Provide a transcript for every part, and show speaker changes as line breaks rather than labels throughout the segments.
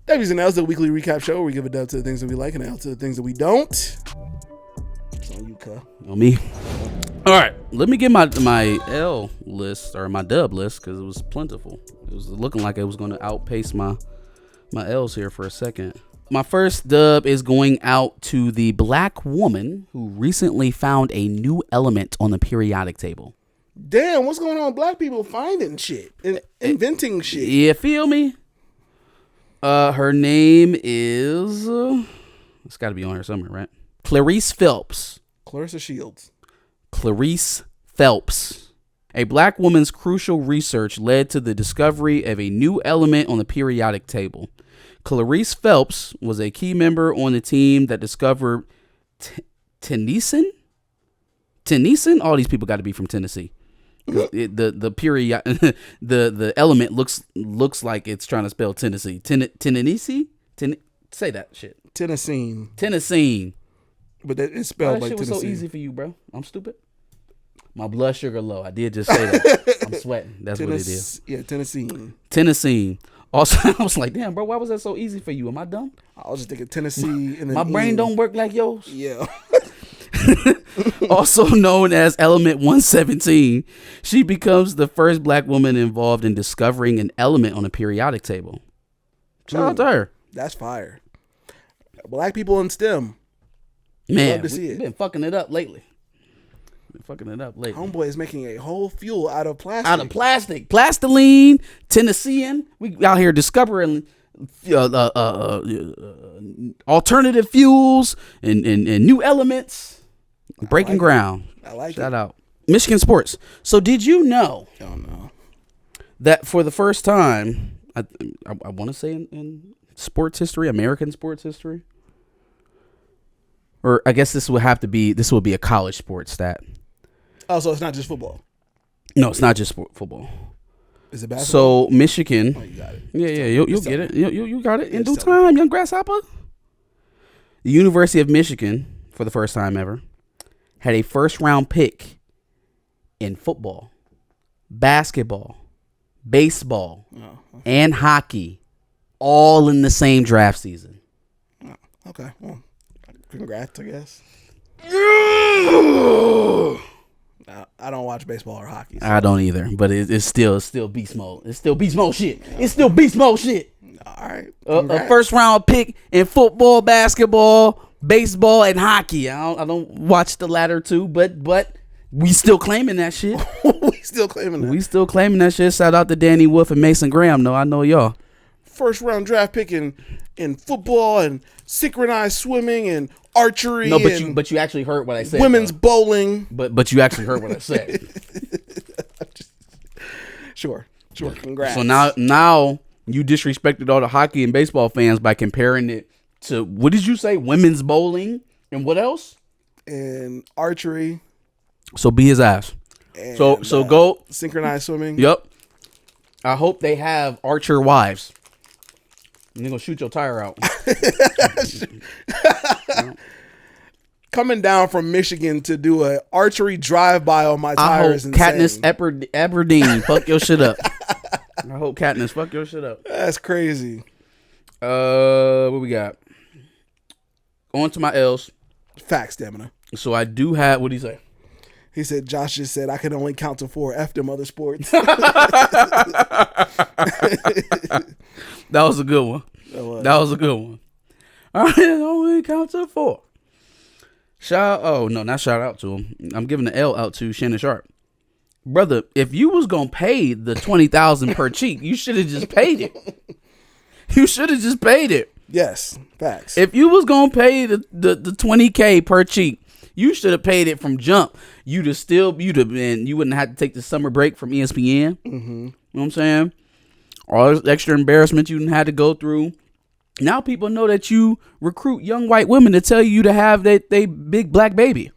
W's and L's, the weekly recap show where we give a dub to the things that we like and an L to the things that we don't. It's on you, cuh.
On me. All right, let me get my L list or my dub list because it was plentiful. It was looking like it was going to outpace my L's here for a second. My first dub is going out to the black woman who recently found a new element on the periodic table.
Damn, what's going on with black people finding shit and inventing shit?
Yeah, feel me? Her name is... it's got to be on here somewhere, right? Clarice Phelps.
Clarissa Shields.
Clarice Phelps. A black woman's crucial research led to the discovery of a new element on the periodic table. Clarice Phelps was a key member on the team that discovered tennyson. All these people got to be from Tennessee. The period, the element looks like it's trying to spell Tennessee. Tennessee. Say that shit.
Tennessee. But it's spelled like
Tennessee. That shit was
Tennessee.
so easy for you, bro. I'm stupid. My blood sugar low. I did just say that. I'm sweating. That's what it is.
Yeah,
Tennessee. Also, I was like, damn, bro, why was that so easy for you? Am I dumb?
I was just thinking Tennessee. And then
my brain don't work like yours.
Yeah.
Also known as Element 117, she becomes the first black woman involved in discovering an element on a periodic table. Shout out to her.
That's fire. Black people in STEM.
Man,
we've
been fucking it up lately.
Homeboy is making a whole fuel out of plastic.
Plastiline, Tennessean. We out here discovering alternative fuels and new elements. Breaking ground.
I like it.
Shout out. Michigan sports. So did you know that for the first time, I want to say in sports history, American sports history, or I guess this will be a college sports stat.
Oh, so it's not just football.
No, it's not just football.
Is it basketball?
So Michigan.
Oh, you got it.
Yeah, you'll get it. You got it in due time, young grasshopper. The University of Michigan, for the first time ever, had a first round pick in football, basketball, baseball, and hockey, all in the same draft season.
Oh, okay. Well, congrats, I guess. I don't watch baseball or hockey. So.
I don't either, but it's still beast mode. It's still beast mode shit. It's still beast mode shit.
All right.
A first round pick in football, basketball, baseball, and hockey. I don't watch the latter two, but we still claiming that shit.
We still claiming that.
Shout out to Danny Wolf and Mason Graham. No, I know y'all.
First round draft pick in football and synchronized swimming and archery.
No, but you actually heard what I said.
Women's bowling.
But you actually heard what I said.
Sure. Congrats.
So now you disrespected all the hockey and baseball fans by comparing it to, what did you say? Women's bowling and what else?
And archery.
So be his ass.
And,
so go
synchronized swimming.
Yep. I hope they have archer wives. And they're gonna shoot your tire out.
Coming down from Michigan to do a archery drive-by on my tire is insane.
Katniss Aberdeen fuck your shit up. I hope Katniss fuck your shit up.
That's crazy.
What we got? On to my L's.
Fact stamina.
So I do have, what do you say?
He said, Josh just said, I can only count to 4. F them other sports.
That was a good one. That was a good one. I can only count to 4. Not shout out to him. I'm giving the L out to Shannon Sharpe. Brother, if you was going to pay the $20,000 per cheek, you should have just paid it.
Yes, facts.
If you was going to pay the $20K per cheek, you should have paid it from jump. You wouldn't have to take the summer break from ESPN.
Mm-hmm.
You know what I'm saying? All this extra embarrassment you didn't have to go through. Now people know that you recruit young white women to tell you to have they big black baby.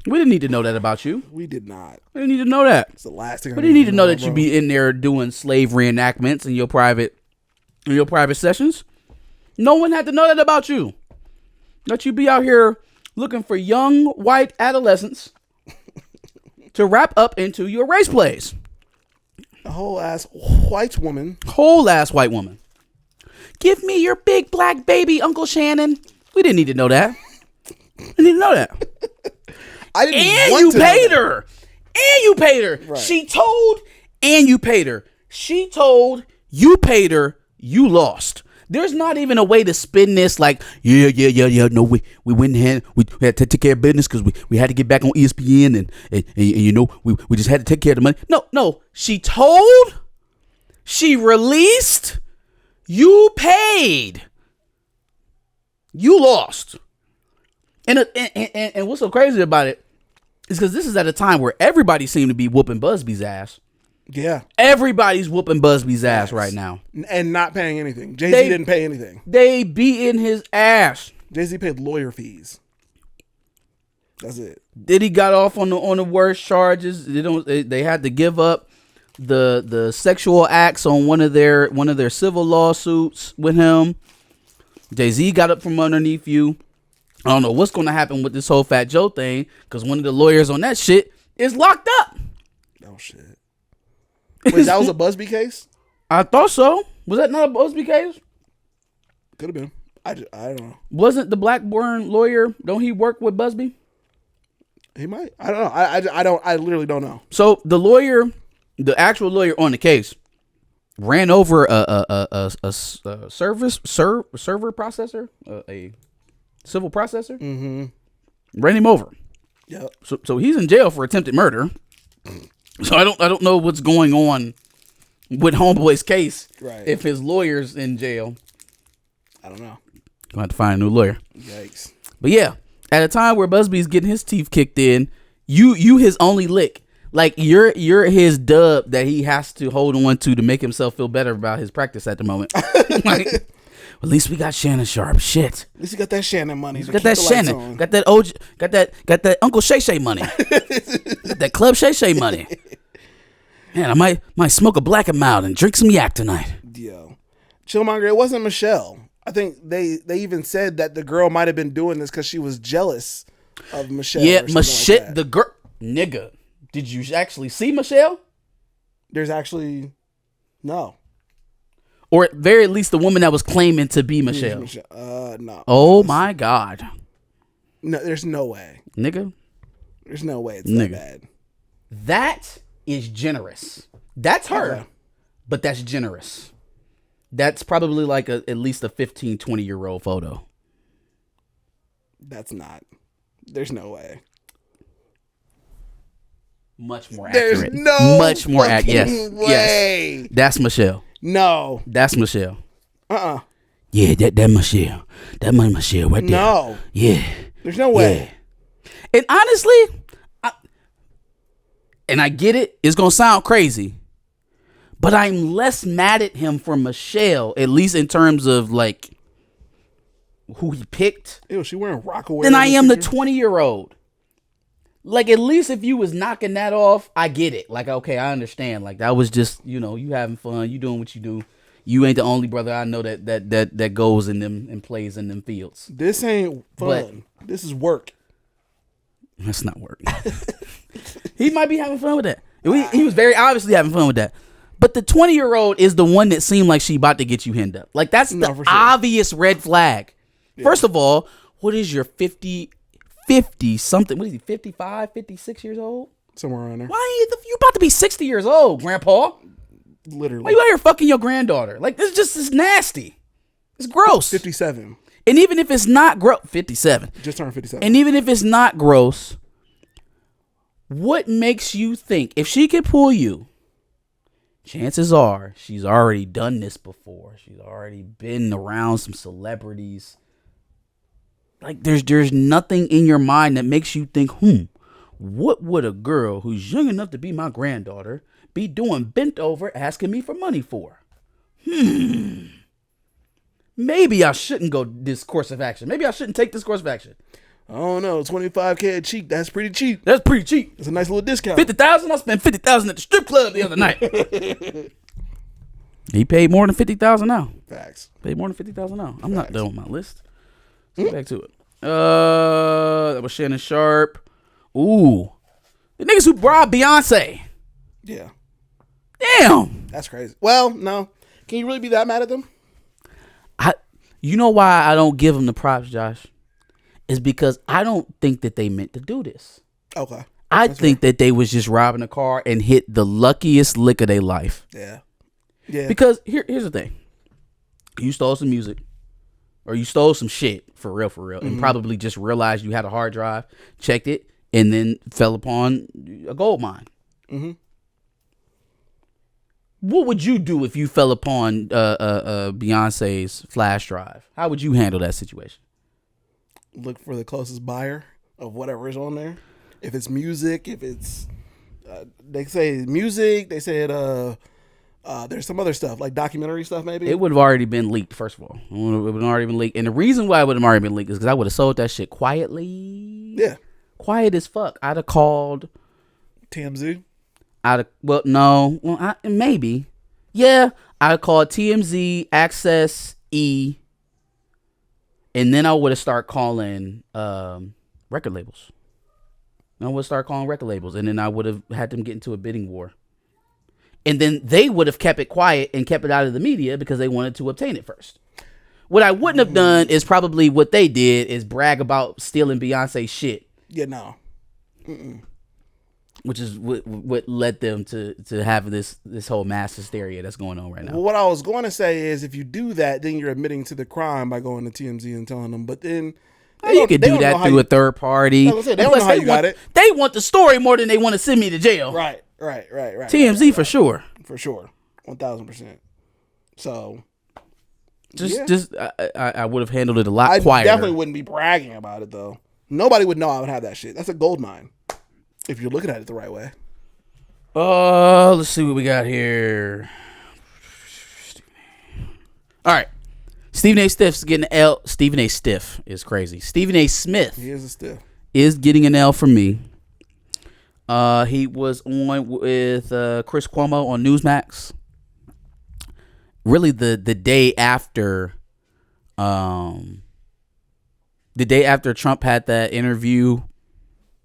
We didn't need to know that about you.
We did not.
We didn't need to know that.
It's the last thing.
We didn't need to know that you be in there doing slave reenactments in your private sessions. No one had to know that about you. That you be out here looking for young white adolescents to wrap up into your race plays.
A whole ass white woman.
Give me your big black baby, Uncle Shannon. We didn't need to know that. We didn't need to know that.
I didn't
And
want
you
to know
paid
that.
her. And you paid her.
Right.
She told, and you paid her. She told, you paid her, you lost. There's not even a way to spin this like, yeah. No, we went ahead, we had to take care of business because we had to get back on ESPN and you know, we just had to take care of the money. No. She told, she released, you paid, you lost. And what's so crazy about it is because this is at a time where everybody seemed to be whooping Busby's ass.
Yeah.
Everybody's whooping Busby's ass right now.
And not paying anything. Jay-Z didn't pay anything.
They beating his ass.
Jay-Z paid lawyer fees. That's it.
Diddy got off on the worst charges. They had to give up the sexual acts on one of their civil lawsuits with him. Jay-Z got up from underneath you. I don't know what's going to happen with this whole Fat Joe thing because one of the lawyers on that shit is locked up.
Oh shit. Wait, that was a Busby case?
I thought so. Was that not a Busby case?
Could have been. I don't know.
Wasn't the Blackburn lawyer? Don't he work with Busby?
He might. I don't know. I literally don't know.
So the the actual lawyer on the case, ran over a server processor, a civil processor.
Mm-hmm.
Ran him over.
Yep.
So he's in jail for attempted murder. So I don't know what's going on with Homeboy's case.
Right.
If his lawyer's in jail,
I don't know.
gonna have to find a new lawyer.
Yikes.
But yeah, at a time where Busby's getting his teeth kicked in, you his only lick. Like you're his dub that he has to hold on to make himself feel better about his practice at the moment. Like, at least we got Shannon Sharpe. Shit.
At least you got that Shannon money.
Got that Shannon. Got that OG. Got that Uncle Shay Shay money. Got that Club Shay Shay money. Man, I might smoke a black and mild and drink some yak tonight.
Yo, Chillmonger, it wasn't Michelle. I think they even said that the girl might have been doing this because she was jealous of Michelle.
Yeah,
Michelle,
like the girl, nigga. Did you actually see Michelle?
There's actually no.
Or at very least the woman that was claiming to be Michelle.
No.
Oh my God.
No, there's no way.
Nigga.
There's no way it's that bad.
That is generous. That's her.
Okay.
But that's generous. That's probably like at least a 15, 20-year-old photo.
That's not. There's no way.
Much more
There's
accurate.
no
much more accurate. Yes.
way.
Yes. That's Michelle.
No.
That's Michelle.
Yeah,
that Michelle. That Michelle right there.
No.
Yeah.
There's no way.
Yeah. And honestly, I get it. It's going to sound crazy. But I'm less mad at him for Michelle, at least in terms of like who he picked.
Ew, she wearing Rockaway.
Than I am the 20-year-old. Like, at least if you was knocking that off, I get it. Like, okay, I understand. Like, that was just, you having fun. You doing what you do. You ain't the only brother I know that goes in them and plays in them fields.
This ain't fun. This is work.
That's not work. He might be having fun with that. He was very obviously having fun with that. But the 20-year-old is the one that seemed like she about to get you hemmed up. Like, that's the obvious red flag. Yeah. First of all, what is your 50 something? What is he, 55, 56 years old?
Somewhere around there.
Why you about to be 60 years old, Grandpa?
Literally.
Why you out here fucking your granddaughter? Like, this is nasty. It's gross.
57.
And even if it's not gross, 57.
Just turned 57.
And even if it's not gross, what makes you think if she could pull you? Chances are she's already done this before. She's already been around some celebrities. Like, there's nothing in your mind that makes you think, what would a girl who's young enough to be my granddaughter be doing bent over asking me for money for? Maybe I shouldn't go this course of action. Maybe I shouldn't take this course of action.
I don't know. $25K a cheek. That's pretty cheap.
That's pretty cheap.
It's a nice little discount.
$50,000. I spent $50,000 at the strip club the other night. He paid more than $50,000 now.
Facts.
Paid more than $50,000 now. I'm not done with my list. Let's get back to it. That was Shannon Sharpe. Ooh, the niggas who robbed Beyonce.
Yeah.
Damn.
That's crazy. Well, no. Can you really be that mad at them?
You know why I don't give them the props, Josh? Is because I don't think that they meant to do this.
Okay.
I think that they was just robbing a car and hit the luckiest lick of their life.
Yeah. Yeah.
Because here's the thing. You stole some music. Or you stole some shit, for real, and probably just realized you had a hard drive, checked it, and then fell upon a gold mine. Mm-hmm. What would you do if you fell upon Beyonce's flash drive? How would you handle that situation?
Look for the closest buyer of whatever is on there. If it's music, if it's they say music, they said there's some other stuff like documentary stuff. Maybe
it would have already been leaked. First of all, it would have already been leaked, and the reason why it would have already been leaked is because I would have sold that shit quietly.
Yeah,
quiet as fuck. I'd have called
TMZ.
Maybe. Yeah, I'd call TMZ, Access, E, and then I would have started calling record labels. And then I would have had them get into a bidding war. And then they would have kept it quiet and kept it out of the media because they wanted to obtain it first. What I wouldn't have done is probably what they did is brag about stealing Beyonce shit.
Yeah, no.
Which is what led them to have this whole mass hysteria that's going on right now.
Well, what I was going to say is if you do that, then you're admitting to the crime by going to TMZ and telling them. But then
you could do that through a third party.
They don't know how you got it.
They want the story more than they want to send me to jail.
Right.
TMZ for sure.
For sure. 1,000%. So.
I would have handled it a lot quieter.
I definitely wouldn't be bragging about it, though. Nobody would know I would have that shit. That's a gold mine. If you're looking at it the right way.
Let's see what we got here. All right. Stephen A. Stiff's getting an L. Stephen A. Stiff is crazy. Stephen A. Smith.
He is a stiff.
Is getting an L from me. He was on with Chris Cuomo on Newsmax. Really, the day after, Trump had that interview.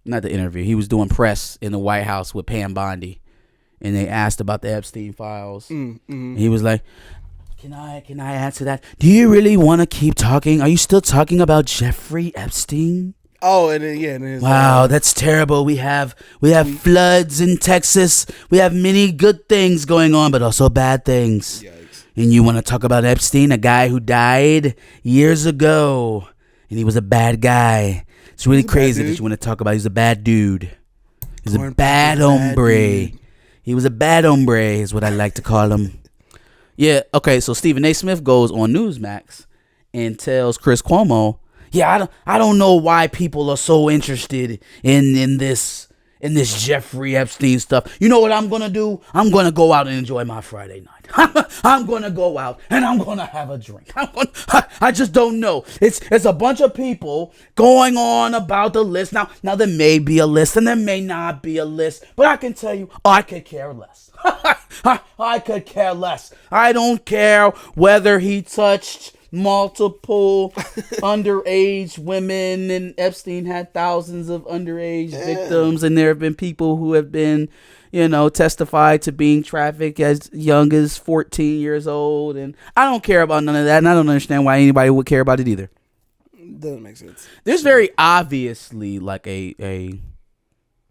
Not the interview. He was doing press in the White House with Pam Bondi, and they asked about the Epstein files. And he was like, "Can I answer that? Do you really want to keep talking? Are you still talking about Jeffrey Epstein?"
Oh, and then, yeah. And
wow, that's terrible. We have floods in Texas. We have many good things going on, but also bad things. Yikes. And you want to talk about Epstein, a guy who died years ago, and he was a bad guy. It's really crazy that you want to talk about. He's a bad dude. He's a bad hombre. He was a bad hombre, is what I like to call him. Yeah. Okay. So Stephen A. Smith goes on Newsmax and tells Chris Cuomo, "Yeah, I don't know why people are so interested in this Jeffrey Epstein stuff. You know what I'm gonna do? I'm gonna go out and enjoy my Friday night. I'm gonna go out and I'm gonna have a drink. I just don't know. It's a bunch of people going on about the list. Now there may be a list and there may not be a list, but I can tell you, I could care less. I could care less. I don't care whether he touched multiple underage women, and Epstein had thousands of underage victims, and there have been people who have been, testified to being trafficked as young as 14 years old, and I don't care about none of that, and I don't understand why anybody would care about it either.
Doesn't make sense.
There's very obviously like a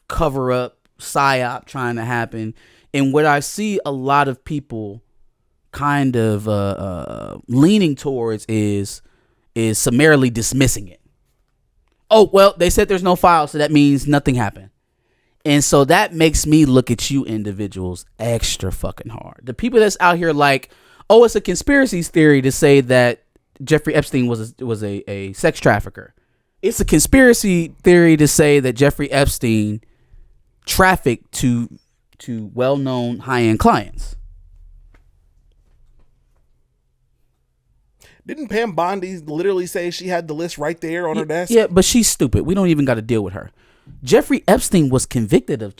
cover-up psyop trying to happen, and what I see a lot of people kind of leaning towards is summarily dismissing it. Oh, well, they said there's no file, so that means nothing happened. And so that makes me look at you individuals extra fucking hard. The people that's out here like, oh, it's a conspiracy theory to say that Jeffrey Epstein was a sex trafficker. It's a conspiracy theory to say that Jeffrey Epstein trafficked to well-known high-end clients.
Didn't Pam Bondi literally say she had the list right there on her desk?
Yeah, but she's stupid. We don't even got to deal with her. Jeffrey Epstein was convicted of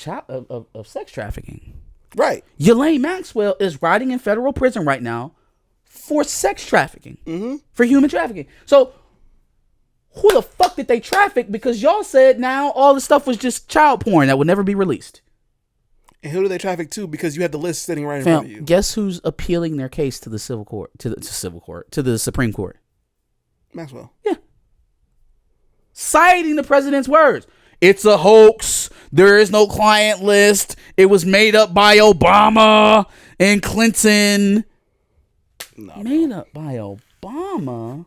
sex trafficking.
Right.
Ghislaine Maxwell is rotting in federal prison right now for sex trafficking, for human trafficking. So who the fuck did they traffic? Because y'all said now all the stuff was just child porn that would never be released.
And who do they traffic to? Because you had the list sitting right in front of you.
Guess who's appealing their case to the civil court, to the Supreme Court?
Maxwell.
Yeah. Citing the president's words. It's a hoax. There is no client list. It was made up by Obama and Clinton.
No,
made up by Obama?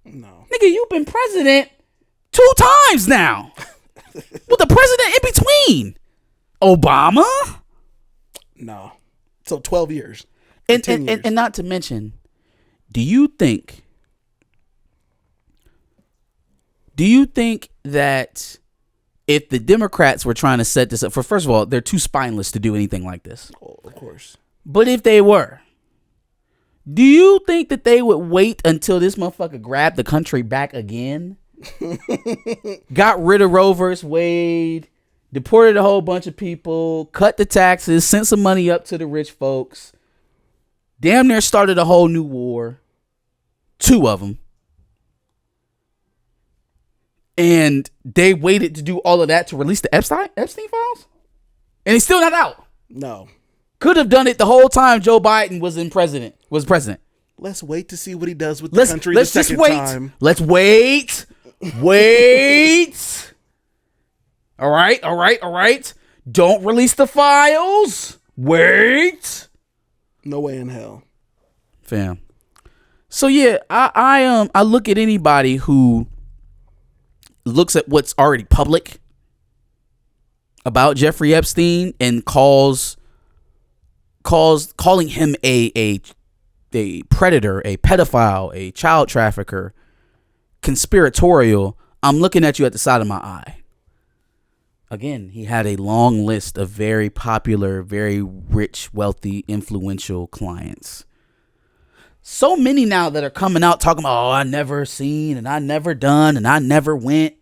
No.
Nigga, you've been president 2 times now. With the president in between. Obama?
No. So 12 years.
And not to mention, do you think that if the Democrats were trying to set this up, first of all, they're too spineless to do anything like this.
Oh, of course.
But if they were, do you think that they would wait until this motherfucker grabbed the country back again? Got rid of Roe versus Wade, deported a whole bunch of people, cut the taxes, sent some money up to the rich folks, damn near started a whole new war, 2 of them. And they waited to do all of that to release the Epstein files? And he's still not out.
No.
Could have done it the whole time Joe Biden was president.
Let's wait to see what he does with the country the second time.
Let's wait. Wait. All right. Don't release the files. Wait.
No way in hell.
Fam. So yeah, I look at anybody who looks at what's already public about Jeffrey Epstein and calling him a predator, a pedophile, a child trafficker, conspiratorial. I'm looking at you at the side of my eye. Again, he had a long list of very popular, very rich, wealthy, influential clients. So many now that are coming out talking about, oh, I never seen and I never done and I never went.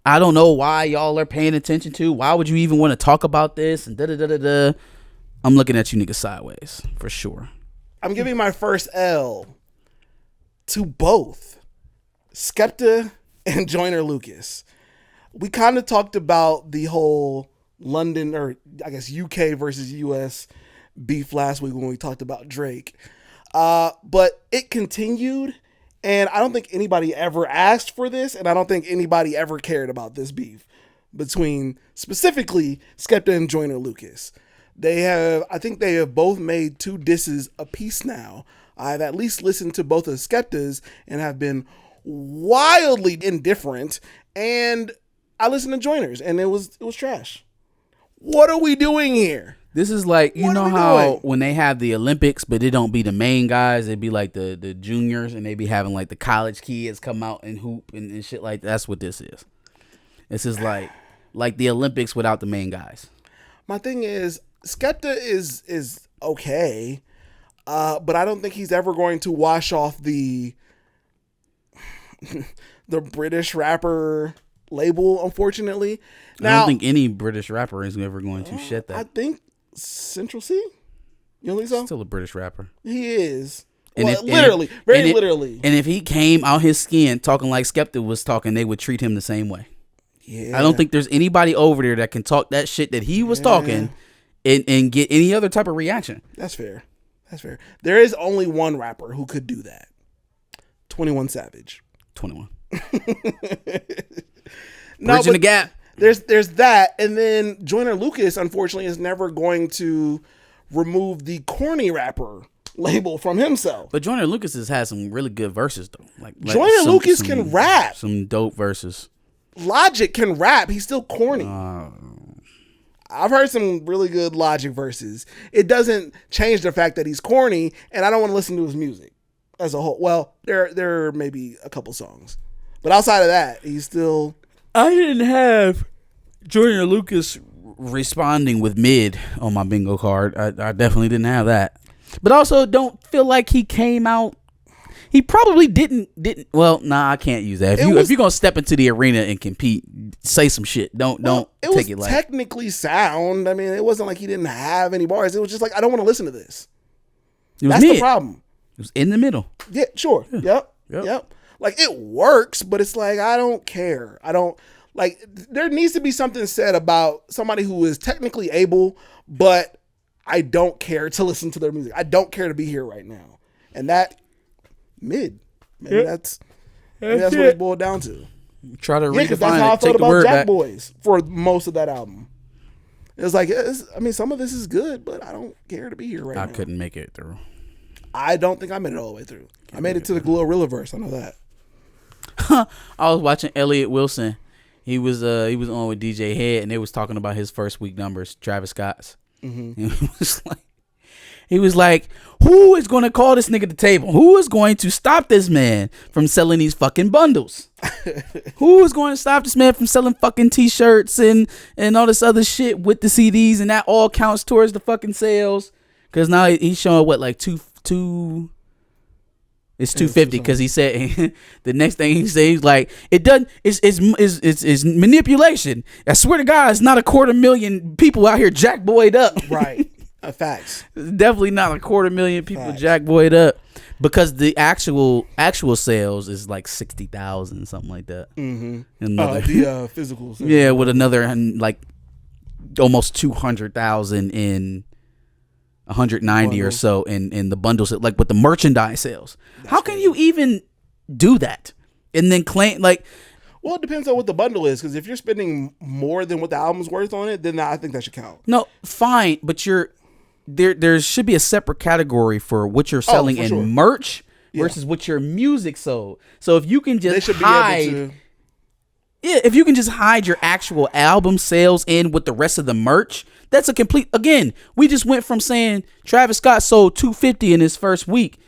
I don't know why y'all are paying attention to. Why would you even want to talk about this? And da-da-da-da-da. I'm looking at you niggas sideways, for sure.
I'm giving my first L to both Skepta and Joyner Lucas. We kind of talked about the whole London, or I guess UK versus US beef last week when we talked about Drake. But it continued, and I don't think anybody ever asked for this, and I don't think anybody ever cared about this beef between specifically Skepta and Joyner Lucas. I think they have both made 2 disses apiece now. I've at least listened to both of Skepta's and have been wildly indifferent, and I listened to Joyner's and it was trash. What are we doing here?
This is like, you know how when they have the Olympics, but it don't be the main guys, it'd be like the juniors, and they be having like the college kids come out and hoop and shit like that. That's what this is. This is like the Olympics without the main guys.
My thing is, Skepta is okay, but I don't think he's ever going to wash off the British rapper label, unfortunately. Now,
I don't think any British rapper is ever going to shed that.
I think Central C? You don't think so?
Still a British rapper.
He is.
And
well, literally.
And if he came out his skin talking like Skepta was talking, they would treat him the same way.
Yeah.
I don't think there's anybody over there that can talk that shit that he was talking and get any other type of reaction.
That's fair. There is only one rapper who could do that. 21 Savage.
21.
Bridging
the gap.
There's that, and then Joyner Lucas, unfortunately, is never going to remove the corny rapper label from himself.
But Joyner Lucas has had some really good verses though. Like
Joyner Lucas can rap.
Some dope verses.
Logic can rap. He's still corny. I've heard some really good Logic verses. It doesn't change the fact that he's corny, and I don't want to listen to his music as a whole. Well, there are maybe a couple songs, but outside of that, he's still.
I didn't have Joyner Lucas responding with mid on my bingo card. I definitely didn't have that. But also don't feel like he came out. He probably didn't. Well, nah, I can't use that. If you're gonna step into the arena and compete, say some shit. Don't take it like
technically sound. I mean, it wasn't like he didn't have any bars. It was just like, I don't want to listen to this. That's
mid.
the problem.
It was in the middle.
Yeah, sure. Yeah. Yep. Like, it works, but it's like, I don't care. I don't like. There needs to be something said about somebody who is technically able, but I don't care to listen to their music. I don't care to be here right now, and that. Mid. Maybe that's what it boiled down to.
Try to
Yeah, because
redefine
that's how I
it.
felt
Take the
about
word
Jack
back.
Boys for most of that album. It was like, some of this is good, but I don't care to be here right now.
I couldn't make it through.
I don't think I made it all the way through. I made it to the Glorilla verse. I know that.
I was watching Elliot Wilson. He was on with DJ Head, and they was talking about his first week numbers, Travis Scott's. Mm-hmm. And he was like, who is going to call this nigga to the table? Who is going to stop this man from selling these fucking bundles? Who is going to stop this man from selling fucking t-shirts and all this other shit with the CDs, and that all counts towards the fucking sales? Because now he's showing what, like two. It's 250 because he said the next thing he said, he's like, it doesn't. It's manipulation. I swear to God, it's not 250,000 people out here jack boyed up.
Right. Facts.
Definitely not 250,000 people jack boyed up, because the actual sales is like 60,000, something like that.
Mm-hmm.
The
physical sales.
Yeah, with another like almost 200,000 in 190 or so in the bundles, like with the merchandise sales. How can you even do that and then claim like?
Well, it depends on what the bundle is, because if you're spending more than what the album's worth on it, then I think that should count.
No, fine, but there should be a separate category for what you're selling in merch versus what your music sold. So if you can just hide, if you can just hide your actual album sales in with the rest of the merch, that's a complete. Again, we just went from saying Travis Scott sold 250 in his first week,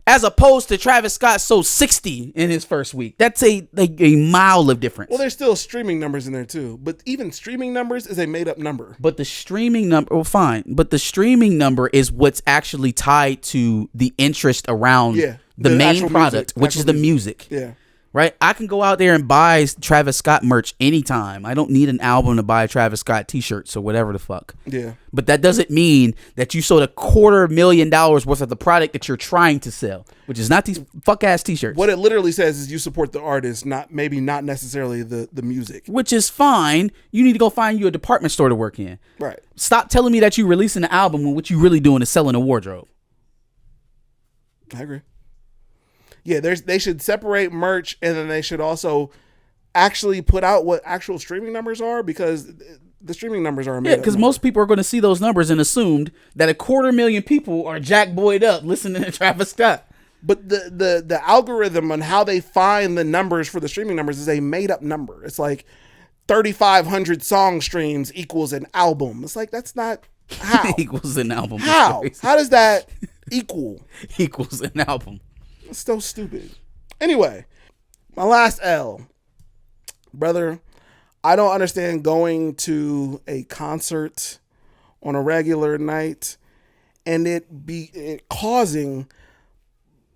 as opposed to Travis Scott sold 60 in his first week. That's a mile of difference.
Well, there's still streaming numbers in there too, but even streaming numbers is a made up number.
But the streaming number, fine. But the streaming number is what's actually tied to the interest around the main product, which is the music.
Yeah.
Right? I can go out there and buy Travis Scott merch anytime. I don't need an album to buy Travis Scott t-shirts or whatever the fuck.
Yeah. But
that doesn't mean that you sold $250,000 worth of the product that you're trying to sell, which is not these fuck ass t-shirts.
What it literally says is you support the artist, not necessarily the music.
Which is fine. You need to go find you a department store to work in.
Right.
Stop telling me that you're releasing an album when what you really doing is selling a wardrobe.
I agree. Yeah, they should separate merch, and then they should also actually put out what actual streaming numbers are, because the streaming numbers are
amazing. Yeah, because most people are going to see those numbers and assumed that 250,000 people are jack boyed up listening to Travis Scott.
But the algorithm on how they find the numbers for the streaming numbers is a made up number. It's like 3,500 song streams equals an album. It's like, that's not how.
Equals an album.
How? How does that equal?
Equals an album.
It's so stupid. Anyway, my last L. Brother, I don't understand going to a concert on a regular night and it causing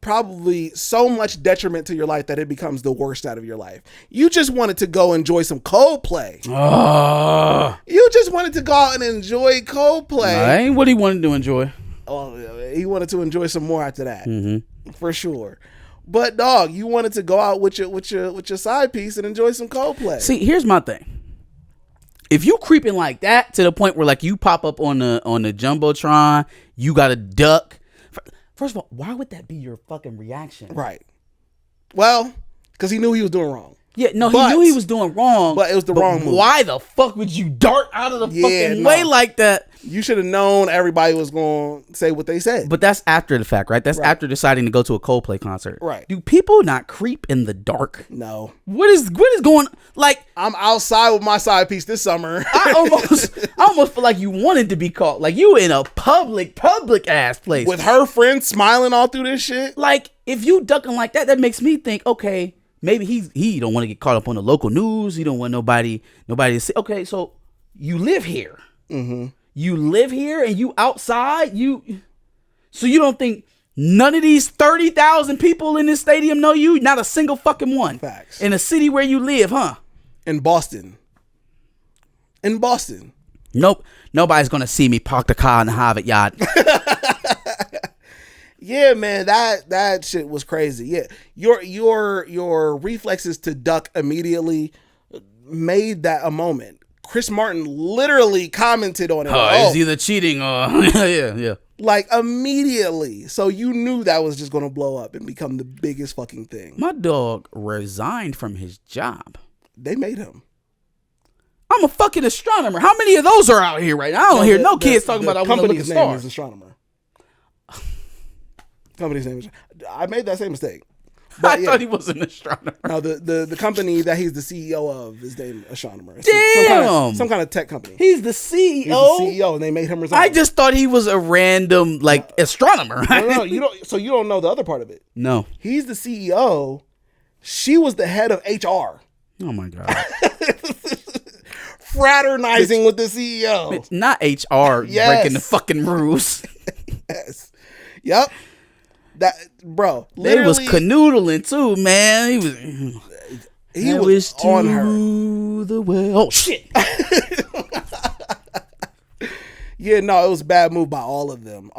probably so much detriment to your life that it becomes the worst out of your life. You just wanted to go enjoy some Coldplay. You just wanted to go out and enjoy Coldplay.
That ain't what he wanted to enjoy.
Oh, he wanted to enjoy some more after that. Mm-hmm. For sure. But dog, you wanted to go out with your side piece and enjoy some Coldplay.
See, here's my thing. If you creeping like that to the point where like you pop up on the Jumbotron, you got to duck. First of all, why would that be your fucking reaction?
Right. Well, because he knew he was doing wrong.
Yeah, no, he knew he was doing wrong.
But it was the wrong move.
Why the fuck would you dart out of the fucking way like that?
You should have known everybody was going to say what they said.
But that's after the fact, right? That's after deciding to go to a Coldplay concert.
Right.
Do people not creep in the dark?
No.
What is going on? Like,
I'm outside with my side piece this summer.
I almost feel like you wanted to be caught. Like you in a public ass place.
With her friends smiling all through this shit.
Like, if you ducking like that makes me think, okay, maybe he don't want to get caught up on the local news. He don't want nobody to say, okay, so you live here. Mm-hmm. You live here and you outside. So you don't think none of these 30,000 people in this stadium know you? Not a single fucking one.
Facts.
In a city where you live, huh?
In Boston.
Nope. Nobody's gonna see me park the car in the Harvard yard.
Yeah, man, that shit was crazy. Yeah, your reflexes to duck immediately made that a moment. Chris Martin literally commented on it.
It's either cheating or yeah.
Like immediately. So you knew that was just going to blow up and become the biggest fucking thing.
My dog resigned from his job.
They made him.
I'm a fucking astronomer. How many of those are out here right now? I don't hear no kids talking about I want to look at stars.
Company's name is astronomer. Company's name is. I made that same mistake.
But I thought he was an astronomer.
No, the company that he's the CEO of is named Astronomer.
Damn!
Some kind of tech company.
He's the CEO?
He's the CEO, and they made him resign.
I just thought he was a random, astronomer.
No, you don't. So you don't know the other part of it.
No.
He's the CEO. She was the head of HR.
Oh, my God.
Fraternizing with the CEO.
It's not HR breaking the fucking rules.
Yes. Yep. That bro,
they was canoodling too, man. He was on her. The way. Oh shit.
Yeah, no, it was a bad move by all of them.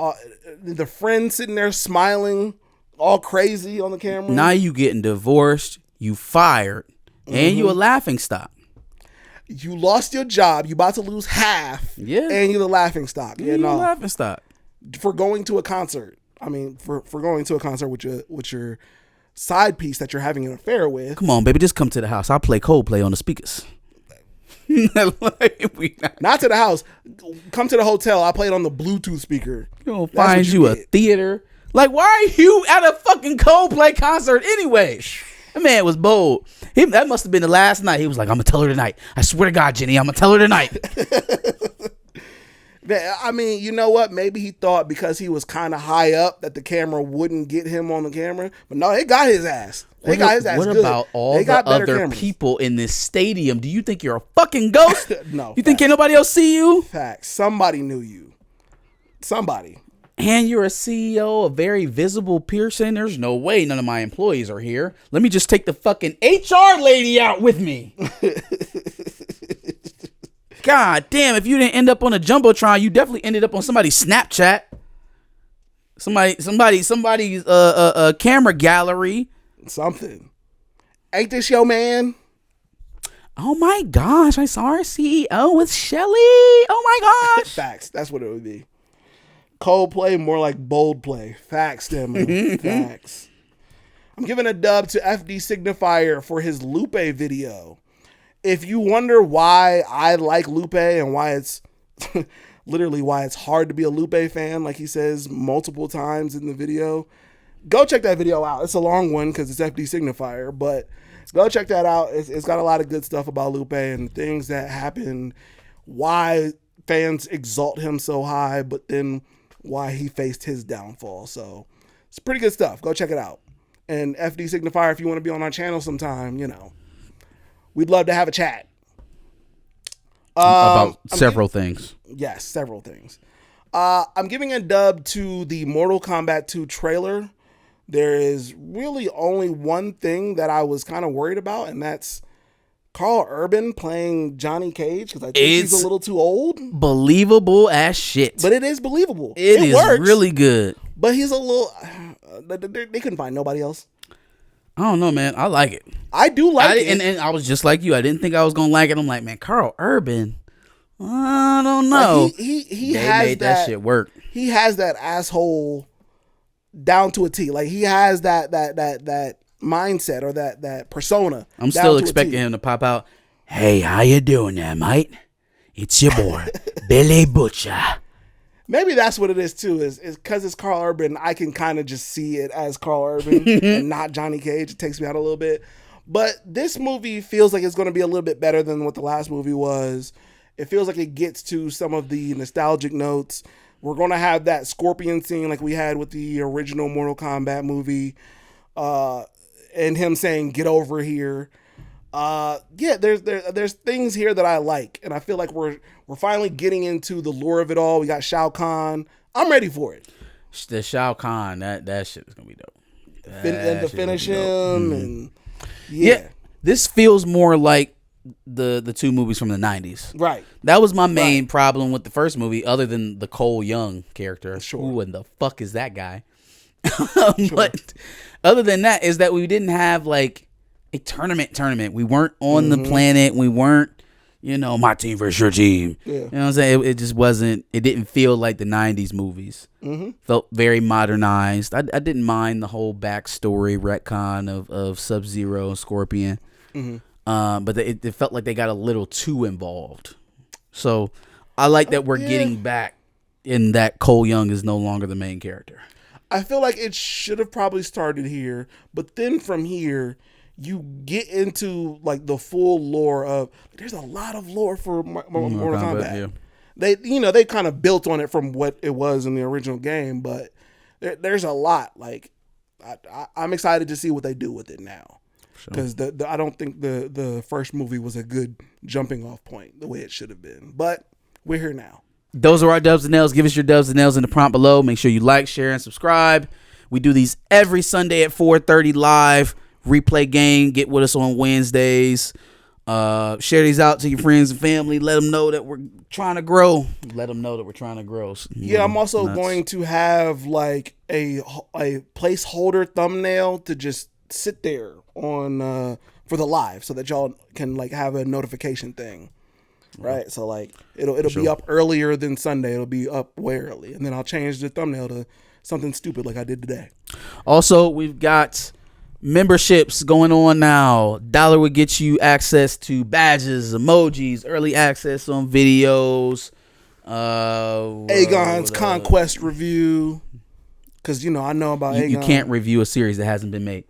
The friend sitting there smiling, all crazy on the camera.
Now you getting divorced, you fired, and you a laughing stock.
You lost your job. You about to lose half.
Yeah,
and you're the laughing stock.
Yeah, no, laughing stock
for going to a concert. I mean, for going to a concert with your side piece that you're having an affair with.
Come on, baby, just come to the house. I'll play Coldplay on the speakers.
Not to the house. Come to the hotel. I play it on the Bluetooth speaker.
You gonna find you a theater. Like, why are you at a fucking Coldplay concert anyway? That man was bold. That must have been the last night. He was like, I'm gonna tell her tonight. I swear to God, Jenny, I'm gonna tell her tonight.
I mean, you know what? Maybe he thought because he was kind of high up that the camera wouldn't get him on the camera. But no, they got his ass. They got his ass
What
good.
about all the other people in this stadium? Do you think you're a fucking ghost?
No.
You think can't nobody else see you?
Facts. Somebody knew you. Somebody.
And you're a CEO, a very visible person. There's no way none of my employees are here. Let me just take the fucking HR lady out with me. God damn, if you didn't end up on a Jumbotron, you definitely ended up on somebody's Snapchat. Somebody's camera gallery.
Something. Ain't this your man?
Oh my gosh, I saw our CEO with Shelly. Oh my gosh.
Facts. That's what it would be. Coldplay, more like bold play. Facts, them. Facts. I'm giving a dub to FDSignifire for his Lupe video. If you wonder why I like Lupe and why it's literally why it's hard to be a Lupe fan, like he says multiple times in the video, go check that video out. It's a long one because it's FDSignifire, but go check that out. It's got a lot of good stuff about Lupe and things that happen, why fans exalt him so high, but then why he faced his downfall. So it's pretty good stuff. Go check it out. And FDSignifire, if you want to be on our channel sometime, we'd love to have a chat.
About several things.
Yes, several things. I'm giving a dub to the Mortal Kombat 2 trailer. There is really only one thing that I was kind of worried about, and that's Carl Urban playing Johnny Cage, because I think he's a little too old.
Believable as shit.
But it is believable.
It works. Really good.
But he's a little... they couldn't find nobody else.
I don't know, man. I like it.
I do like it.
And I was just like you. I didn't think I was going to like it. I'm like, man, Carl Urban, I don't know.
Like he
they
has
made that shit work.
He has that asshole down to a T. Like, he has that mindset or that persona.
I'm still expecting him to pop out. Hey, how you doing there, mate? It's your boy, Billy Butcher.
Maybe that's what it is too. Is because it's Carl Urban, I can kind of just see it as Carl Urban and not Johnny Cage. It takes me out a little bit. But this movie feels like it's going to be a little bit better than what the last movie was. It feels like it gets to some of the nostalgic notes. We're going to have that scorpion scene like we had with the original Mortal Kombat movie, and him saying, "Get over here." Yeah, there's things here that I like, and I feel like we're finally getting into the lore of it all. We got Shao Kahn. I'm ready for it.
The Shao Kahn, that shit is gonna be dope.
And to finish him, and
this feels more like the two movies from the 90s.
Right.
That was my main problem with the first movie, other than the Cole Young character.
Sure.
Who in the fuck is that guy? But other than that, is that we didn't have like a tournament. We weren't on the planet. We weren't my team versus your team.
Yeah.
You know what I'm saying? It just wasn't. It didn't feel like the '90s movies.
Mm-hmm.
Felt very modernized. I didn't mind the whole backstory retcon of Sub-Zero and Scorpion.
Mm-hmm.
But it felt like they got a little too involved. So I like that we're getting back in that Cole Young is no longer the main character.
I feel like it should have probably started here, but then from here you get into like the full lore of. There's a lot of lore for Mortal Kombat.
Yeah.
They kind of built on it from what it was in the original game, but there's a lot. Like I'm excited to see what they do with it now, because I don't think the first movie was a good jumping off point the way it should have been. But we're here now.
Those are our dubs and nails. Give us your dubs and nails in the prompt below. Make sure you like, share, and subscribe. We do these every Sunday at 4:30 live. Replay game. Get with us on Wednesdays. Share these out to your friends and family. Let them know that we're trying to grow.
Yeah, I'm also going to have like a placeholder thumbnail to just sit there on for the live, so that y'all can like have a notification thing. Right, so like it'll be up earlier than Sunday. It'll be up way early, and then I'll change the thumbnail to something stupid like I did today.
Also, we've got memberships going on now. $1 would get you access to badges, emojis, early access on videos.
Aegon's Conquest review, because I know about Aegon.
You can't review a series that hasn't been made.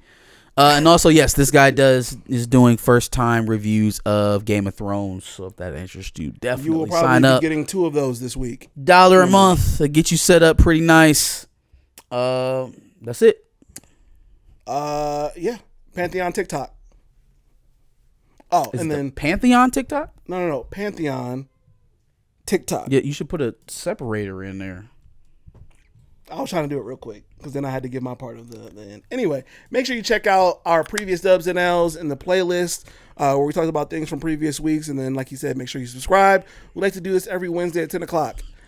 And also, yes, this guy is doing first time reviews of Game of Thrones. So if that interests you, definitely
you will probably
sign up.
Be getting 2 of those this week.
$1 a month to get you set up pretty nice. That's it.
Yeah, Pantheon TikTok. Oh,
Is
and
it
then
the Pantheon TikTok.
No, Pantheon TikTok.
Yeah, you should put a separator in there.
I was trying to do it real quick because then I had to give my part of the end. Anyway, make sure you check out our previous dubs and L's in the playlist where we talked about things from previous weeks. And then, like you said, make sure you subscribe. We like to do this every Wednesday at 10 o'clock.